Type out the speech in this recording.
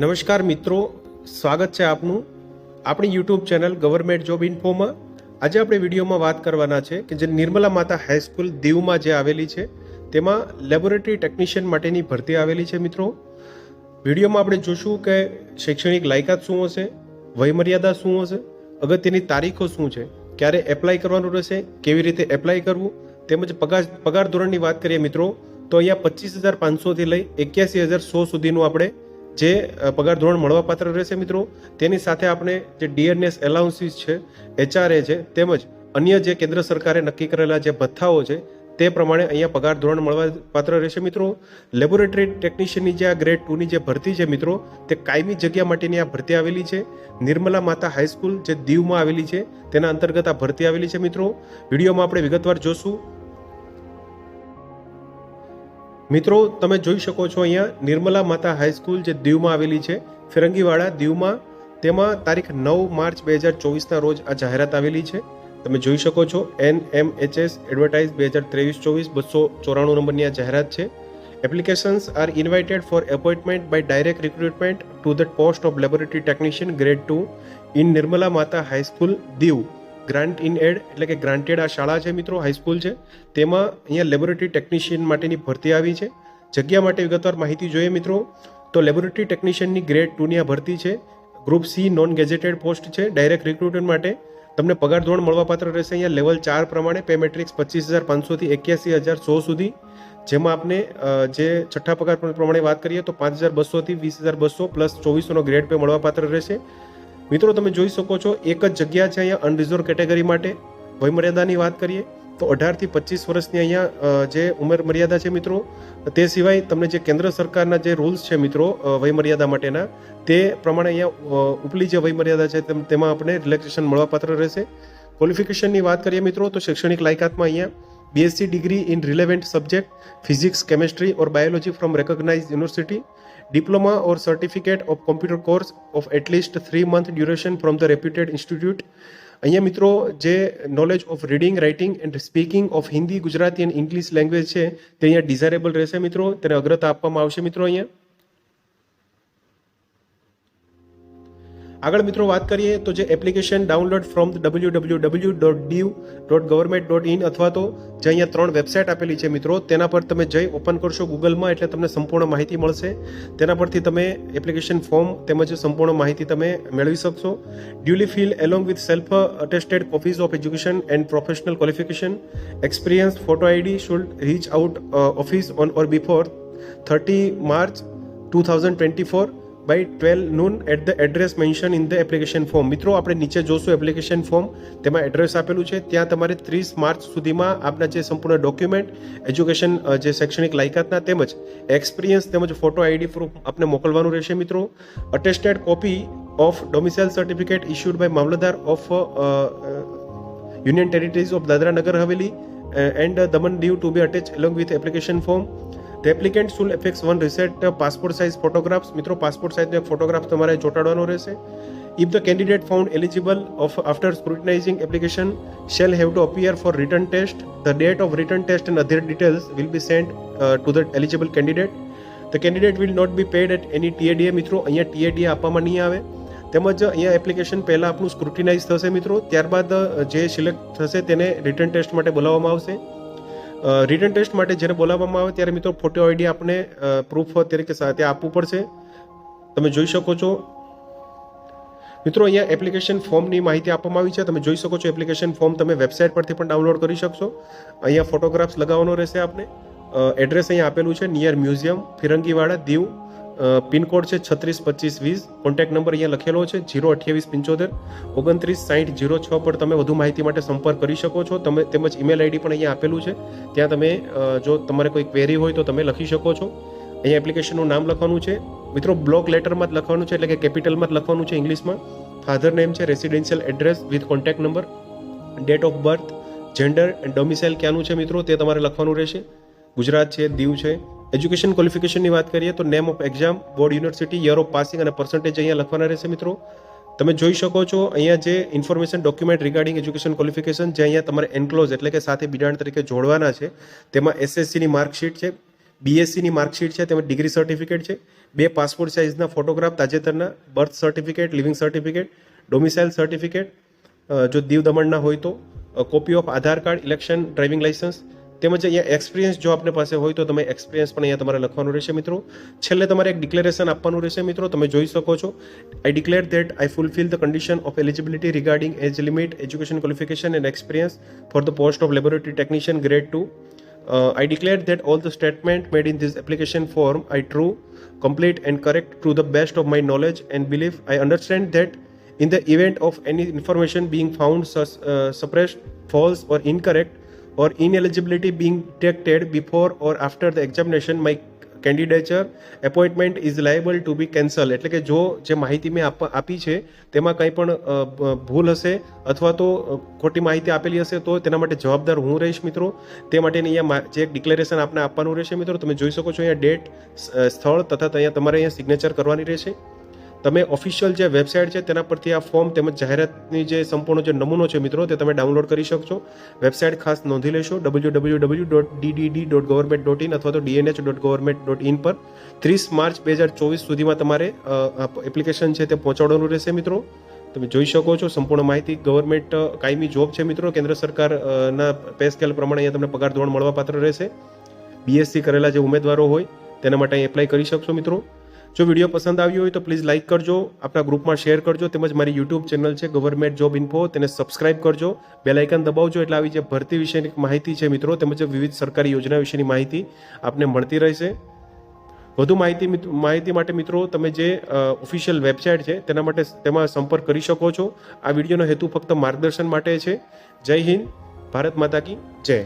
નમસ્કાર મિત્રો, સ્વાગત છે આપનું આપણી યુટ્યુબ ચેનલ ગવર્મેન્ટ જોબ ઇન્ફોમાં। આજે આપણે વિડીયોમાં વાત કરવાના છે કે જે નિર્મલા માતા હાઈસ્કૂલ દીવમાં જે આવેલી છે તેમાં લેબોરેટરી ટેકનિશિયન માટેની ભરતી આવેલી છે। મિત્રો વિડીયોમાં આપણે જોશું કે શૈક્ષણિક લાયકાત શું હશે, વયમર્યાદા શું હશે, અગત્યની તારીખો શું છે, ક્યારે એપ્લાય કરવાનું રહેશે, કેવી રીતે એપ્લાય કરવું, તેમજ પગાર ધોરણની વાત કરીએ મિત્રો તો અહીંયા 25,500થી લઈ 81,100 સુધીનું આપણે જે પગાર ધોરણ મળવાપાત્ર રહેશે મિત્રો। તેની સાથે આપણે જે ડીએનએસ એલાઉન્સીસ છે, એચઆરએ છે, તેમજ અન્ય જે કેન્દ્ર સરકારે નક્કી કરેલા જે ભથ્થાઓ છે તે પ્રમાણે અહીંયા પગાર ધોરણ મળવાપાત્ર રહેશે મિત્રો। લેબોરેટરી ટેકનિશિયનની જે આ ગ્રેડ 2ની જે ભરતી છે મિત્રો તે કાયમી જગ્યા માટેની આ ભરતી આવેલી છે। નિર્મલા માતા હાઈસ્કૂલ જે દીવમાં આવેલી છે તેના અંતર્ગત આ ભરતી આવેલી છે મિત્રો। વિડીયોમાં આપણે વિગતવાર જોશું। મિત્રો તમે જોઈ શકો છો અહીંયા નિર્મલા માતા હાઈસ્કૂલ જે દીવમાં આવેલી છે ફિરંગીવાડા દીવમાં, તેમાં તારીખ 9 માર્ચ 2024ના રોજ આ જાહેરાત આવેલી છે। તમે જોઈ શકો છો NMHS એડવર્ટાઇઝ 2023-24 294 નંબરની આ જાહેરાત છે। Applications are invited for appointment by direct recruitment to the post of laboratory technician grade 2 in Nirmala Mata high school Diu. Grant in aid એટલે કે ગ્રાન્ટેડ આ શાળા છે મિત્રો, હાઈસ્કૂલ છે, તેમાં અહીંયા લેબોરેટરી ટેકનિશિયન માટેની ભરતી આવી છે। જગ્યા માટે વિગતવાર માહિતી જોઈએ મિત્રો તો લેબોરેટરી ટેકનિશિયનની ગ્રેડ 2ની આ ભરતી છે। Group C non gazetted post છે। ડાયરેક્ટ રિક્રુટમેન્ટ માટે તમને પગાર ધોરણ મળવાપાત્ર રહેશે અહીંયા લેવલ 4 પ્રમાણે। પે મેટ્રિક્સ 25,500થી 81,100 સુધી, જેમાં આપણે જે છઠ્ઠા પગાર પ્રમાણે વાત કરીએ તો 5,200થી 20,200 પ્લસ 2400નો ગ્રેડ પે મળવાપાત્ર રહેશે મિત્રો। તમે જોઈ શકો છો એક જ જગ્યા છે અહીંયા અનરિઝર્વ કેટેગરી માટે। વયમર્યાદાની વાત કરીએ તો 18થી 25 વર્ષની અહીંયા જે ઉંમર મર્યાદા છે મિત્રો। તે સિવાય તમને જે કેન્દ્ર સરકારના જે રૂલ્સ છે મિત્રો વયમર્યાદા માટેના તે પ્રમાણે અહીંયા ઉપલી જે વયમર્યાદા છે તેમાં આપણે રિલેક્સેશન મળવાપાત્ર રહેશે। ક્વોલિફિકેશનની વાત કરીએ મિત્રો તો શૈક્ષણિક લાયકાતમાં અહીંયા BSc degree in relevant subject physics, chemistry or biology from recognised university, diploma or certificate of computer course of at least 3 month duration from the reputed institute। અહીંયા મિત્રો જે knowledge of reading, writing and speaking of Hindi, Gujarati and English language છે તે અહીંયા desirable રહેશે મિત્રો, તેને અગ્રતા આપવામાં આવશે મિત્રો। અહીંયા આગળ મિત્રો વાત કરીએ તો જે એપ્લિકેશન ડાઉનલોડ ફ્રોમ www.div.government.in અથવા તો જે અહીંયા 3 વેબસાઇટ આપેલી છે મિત્રો તેના પર તમે જઈ ઓપન કરશો ગૂગલમાં એટલે તમને સંપૂર્ણ માહિતી મળશે। તેના પરથી તમે એપ્લિકેશન ફોર્મ તેમજ સંપૂર્ણ માહિતી તમે મેળવી શકશો। Duly fill along with self attested copies of education and professional qualification experience photo ID should reach out office on or before 30 March 2024 by 12 noon at the address mentioned in the application form। મિત્રો આપણે નીચે જોશું application form, તેમાં address આપેલું છે, ત્યાં તમારે 30 March સુધીમાં આપના જે સંપૂર્ણ ડોક્યુમેન્ટ, એજ્યુકેશન જે શૈક્ષણિક લાયકાતના તેમજ એક્સપિરિયન્સ તેમજ ફોટો આઈડી પ્રૂફ આપને મોકલવાનું રહેશે મિત્રો। Attested copy of domicile certificate issued by mamlatdar of union territories of Dadra Nagar Haveli and Daman Diu to be attach along with application form. The applicant should affix one recent passport size photographs। મિત્રો passport સાઇઝનો એક photograph તમારે ચોંટાડવાનો રહેશે। If the candidate found eligible after scrutinizing application shall have to appear for written test, the date of written test and other details will be sent to the eligible candidate। The candidate will not be paid at any TADA। મિત્રો અહીંયા TADA આપવામાં નહીં આવે, તેમજ અહીંયા application પહેલાં આપણું સ્ક્રુટિનાઇઝ થશે મિત્રો, ત્યારબાદ જે સિલેક્ટ થશે તેને રિટર્ન ટેસ્ટ માટે બોલાવવામાં આવશે। રિટર્ન ટેસ્ટ માટે જ્યારે બોલાવવામાં આવે ત્યારે મિત્રો ફોટો આઈડી આપણે પ્રૂફ તરીકે સાથે આપવું પડશે। તમે જોઈ શકો છો મિત્રો અહીંયા એપ્લિકેશન ફોર્મની માહિતી આપવામાં આવી છે, તમે જોઈ શકો છો એપ્લિકેશન ફોર્મ તમે વેબસાઇટ પરથી પણ ડાઉનલોડ કરી શકશો। અહીંયા ફોટોગ્રાફ્સ લગાવવાનો રહેશે આપને। એડ્રેસ અહીંયા આપેલું છે નિયર મ્યુઝિયમ ફિરંગીવાડા દીવ, પિનકોડ છે 362520, કોન્ટેક્ટ નંબર અહીંયા લખેલો છે 02875 296006 પર તમે વધુ માહિતી માટે સંપર્ક કરી શકો છો। તમે તેમજ ઈમેલ આઈડી પણ અહીંયા આપેલું છે, ત્યાં તમે જો તમારે કોઈ ક્વેરી હોય તો તમે લખી શકો છો। અહીંયા એપ્લિકેશનનું નામ લખવાનું છે મિત્રો, બ્લોક લેટરમાં જ લખવાનું છે એટલે કે કેપિટલમાં જ લખવાનું છે ઇંગ્લિશમાં। ફાધર નેમ છે, residential address with contact number, date of birth, gender and domicile ક્યાંનું છે મિત્રો તે તમારે લખવાનું રહેશે, ગુજરાત છે, દીવ છે। એજ્યુકેશન ક્વોલિફિકેશનની વાત કરીએ તો name of exam, board, university, year of passing અને પર્સન્ટેજ અહીંયા લખવાના રહેશે મિત્રો। તમે જોઈ શકો છો અહીંયા જે information document regarding education qualification જે અહીંયા તમારે એન્ક્લોઝ એટલે કે સાથે બિડાણ તરીકે જોડવાના છે, તેમાં SSCની માર્કશીટ છે, BSc ની માર્કશીટ છે, તેમજ ડિગ્રી સર્ટિફિકેટ છે, 2 પાસપોર્ટ સાઇઝના ફોટોગ્રાફ તાજેતરના, birth certificate, living certificate, domicile certificate, જો દીવ દમણના હોય તો, copy of Aadhaar card, election, driving licence, તેમજ અહીંયા એક્સપિરિયન્સ જો આપને પાસે હોય તો તમે એક્સપિરિયન્સ પણ અહીંયા તમારે લખવાનું રહેશે મિત્રો. છેલ્લે તમારે એક ડિક્લેરેશન આપવાનું રહેશે મિત્રો. તમે જોઈ શકો છો, I declare that I fulfil the condition of eligibility regarding age limit, education qualification and experience for the post of laboratory technician grade 2. I declare that all the statement made in this application form are true, complete and correct to the best of my knowledge and belief. I understand that in the event of any information being found suppressed, false or incorrect, or ineligibility being detected before or after the examination, my candidature appointment is liable to be cancelled. એટલે કે જો જે માહિતી મેં આપી છે તેમાં કંઈ પણ ભૂલ હશે અથવા તો ખોટી માહિતી આપેલી હશે તો તેના માટે જવાબદાર હું રહીશ મિત્રો. તે માટેની અહીંયા જે એક ડિક્લેરેશન આપને આપવાનું રહેશે મિત્રો. તમે જોઈ શકો છો અહીંયા ડેટ, સ્થળ તથા અહીંયા તમારે અહીંયા સિગ્નેચર કરવાની રહેશે. તમે ઓફિશિયલ જે વેબસાઇટ છે તેના પરથી આ ફોર્મ તેમજ જાહેરાતની જે સંપૂર્ણ જે નમૂનો છે મિત્રો તે તમે ડાઉનલોડ કરી શકશો. વેબસાઇટ ખાસ નોંધી લેશો www.ddd.government.in અથવા તો dnh.government.in પર 30 માર્ચ 2024 સુધીમાં તમારે એપ્લિકેશન છે તે પહોંચાડવાનું રહેશે મિત્રો. તમે જોઈ શકો છો સંપૂર્ણ માહિતી. ગવર્મેન્ટ કાયમી જોબ છે મિત્રો. કેન્દ્ર સરકારના પે સ્કેલ પ્રમાણે અહીંયા તમને પગાર ધોરણ મળવાપાત્ર રહેશે. BSc કરેલા જે ઉમેદવારો હોય તેના માટે અહીં એપ્લાય કરી શકશો મિત્રો. જો વિડીયો પસંદ આવ્યો હોય તો પ્લીઝ લાઇક કરજો, આપણા ગ્રુપમાં શેર કરજો, તેમજ મારી યુટ્યુબ ચેનલ છે ગવર્મેન્ટ જોબ ઇન્ફો તેને સબસ્ક્રાઇબ કરજો, બેલ આઇકન દબાવજો એટલે આવી જે ભરતી વિશેની માહિતી છે મિત્રો તેમજ વિવિધ સરકારી યોજના વિશેની માહિતી આપને મળતી રહેશે. વધુ માહિતી માટે મિત્રો તમે જે ઓફિશિયલ વેબસાઇટ છે તેમાં સંપર્ક કરી શકો છો. આ વિડીયોનો હેતુ ફક્ત માર્ગદર્શન માટે છે. જય હિન્દ, ભારત માતા કી જય.